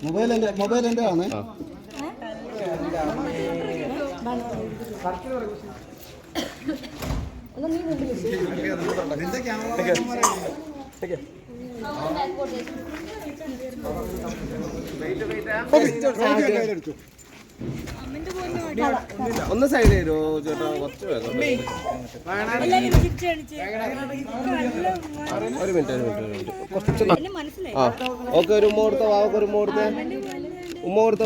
Mobile എൻ്റെ ആണ്. ഒന്ന് സൈഡ് തരുമോ ചേട്ടാ? കുറച്ച് ഒരു മിനിറ്റ് കുറച്ച്. ആ ഓക്കെ. ഒരു ഉമ്മ കൊടുത്ത വാവക്ക്, ഒരു ഉമ്മ കൊടുത്തേ. ഉമ്മ കൊടുത്തേ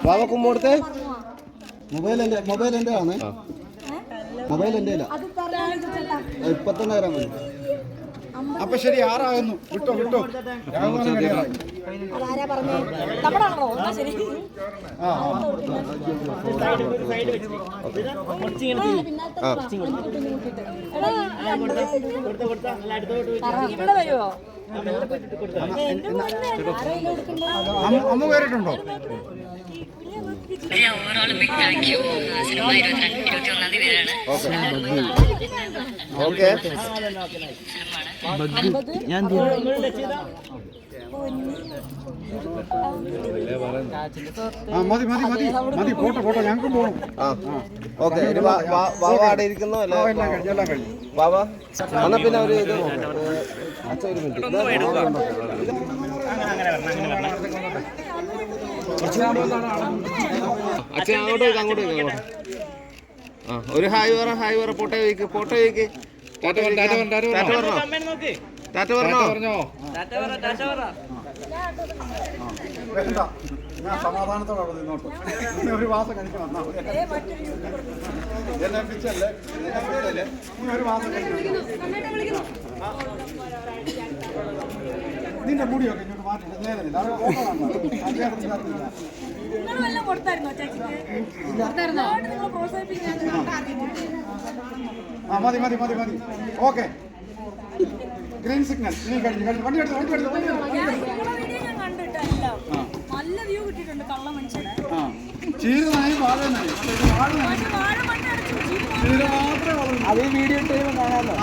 വാവക്ക് ഉമ്മ കൊടുത്തേ. മൊബൈൽ എൻ്റെ ആണ്. മൊബൈൽ എൻ്റെ ഇല്ല. ഇപ്പൊ തന്നെ തരാൻ മതി. അപ്പൊ ശരി, 6 ആകുന്നു. വിട്ടോ അമ്മ കയറിയിട്ടുണ്ടോ? ഓക്കെ. ഞാൻ മതി. ഫോട്ടോ ഞങ്ങൾക്കും പോകണം. ഓക്കെ. വാവ അവിടെ ഇരിക്കുന്നോ? എല്ലാം കഴിഞ്ഞു. വാവ എന്നാ പിന്നെ ഒരു ഇത് അച്ഛ ഒരു മിനിറ്റ്. അച്ഛൻ അങ്ങോട്ട് ആ ഒരു ഹായ് പറ. ഫോട്ടോ ചോദിക്ക്. ടാറ്റ പറഞ്ഞോ. ഞാൻ സമാധാനത്തോടെ അവിടെ നിന്നോട്ട്. ഒരു മാസം കഴിഞ്ഞ് വന്നാൽ എന്നെ പിച്ചല്ലേ ഒരു മാസം കഴിഞ്ഞ് നിന്റെ മുടിയൊക്കെ ഇങ്ങോട്ട് മാറ്റിട്ട് നേരെ മതി. ഓക്കെ. Green signal. വണ്ടി എടുത്തു. നല്ല വ്യൂ കിട്ടിയിട്ടുണ്ട്. കള്ള മനുഷ്യനെ ചീരനായി വാഴനായി അത് വീഡിയോ ഇട്ട് കാണാമല്ലോ.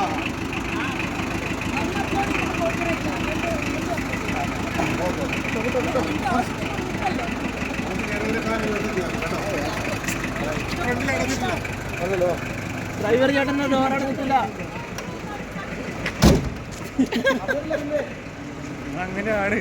ഡ്രൈവർ ചേട്ടൻ ഡോറടച്ചില്ല. അങ്ങനെയാണ്.